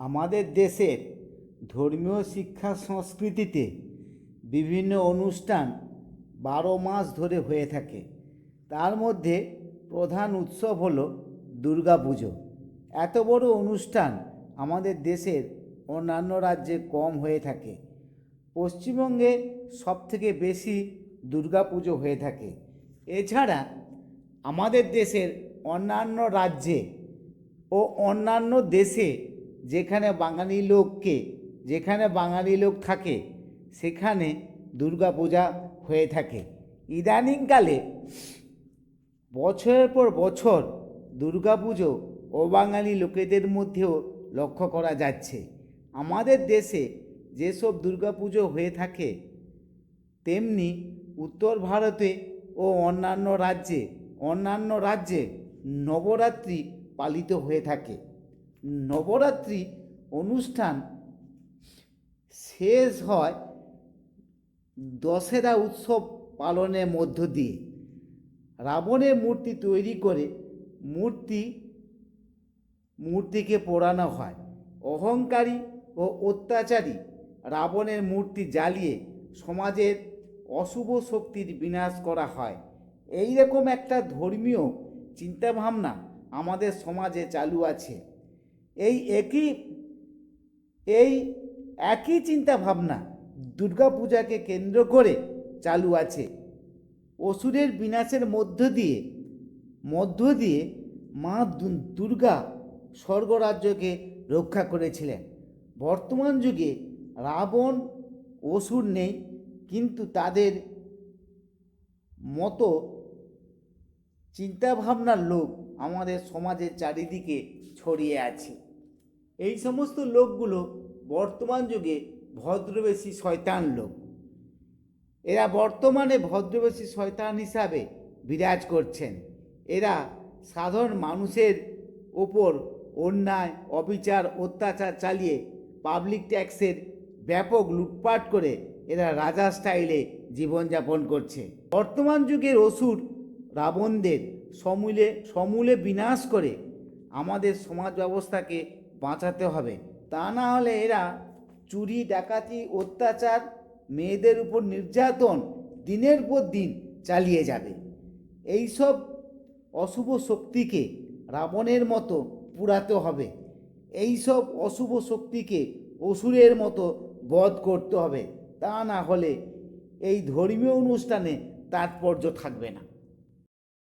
আমাদের দেশের ধর্মীয় শিক্ষা সংস্কৃতিতে বিভিন্ন অনুষ্ঠান 12 মাস ধরে হয়ে থাকে। তার মধ্যে প্রধান উৎসব হলো দুর্গাপুজো। এত বড় অনুষ্ঠান আমাদের দেশের অন্যান্য রাজ্যে কম হয়ে থাকে। পশ্চিমবঙ্গে সবথেকে বেশি দুর্গাপুজো হয়ে থাকে। এছাড়া আমাদের দেশের অন্যান্য রাজ্যে ও অন্যান্য দেশে যেখানে বাঙালি লোক থাকে সেখানে দুর্গাপূজা হয়ে থাকে। ইদানিংকালে বছরের পর বছর দুর্গাপুজো অবাঙালি লোকেদের মধ্যেও লক্ষ্য করা যাচ্ছে। আমাদের দেশে যেসব দুর্গাপুজো হয়ে থাকে তেমনি উত্তর ভারতে ও অন্যান্য রাজ্যে নবরাত্রি পালিত হয়ে থাকে। নবরাত্রি অনুষ্ঠান শেষ হয় দশেরা উৎসব পালনের মধ্য দিয়ে। রাবণের মূর্তি তৈরি করে মূর্তিকে পোড়ানো হয়। অহংকারী ও অত্যাচারী রাবণের মূর্তি জ্বালিয়ে সমাজের অশুভ শক্তির বিনাশ করা হয়। এই রকম একটা ধর্মীয় চিন্তাভাবনা আমাদের সমাজে চালু আছে। এই একই চিন্তাভাবনা দুর্গাপূজাকে কেন্দ্র করে চালু আছে। অসুরের বিনাশের মধ্য দিয়ে মা দুর্গা স্বর্গরাজ্যকে রক্ষা করেছিলেন। বর্তমান যুগে রাবণ অসুর নেই, কিন্তু তাদের মতো চিন্তাভাবনার লোক আমাদের সমাজের চারিদিকে ছড়িয়ে আছে। এই সমস্ত লোকগুলো বর্তমান যুগে ভদ্রবেশী শয়তান লোক। এরা বর্তমানে ভদ্রবেশী শয়তান হিসাবে বিরাজ করছেন। এরা সাধারণ মানুষের ওপর অন্যায়, অবিচার, অত্যাচার চালিয়ে পাবলিক ট্যাক্সের ব্যাপক লুটপাট করে এরা রাজা স্টাইলে জীবনযাপন করছে। বর্তমান যুগের অসুর রাবণদের সমূলে বিনাশ করে আমাদের সমাজ ব্যবস্থাকে বাঁচাতে হবে। তা না হলে এরা চুরি, ডাকাতি, অত্যাচার, মেয়েদের উপর নির্যাতন দিনের পর দিন চালিয়ে যাবে। এইসব অশুভ শক্তিকে রাবণের মতো পুড়াতে হবে। এইসব অশুভ শক্তিকে অসুরের মতো বধ করতে হবে। তা না হলে এই ধর্মীয় অনুষ্ঠানে তাৎপর্য থাকবে না।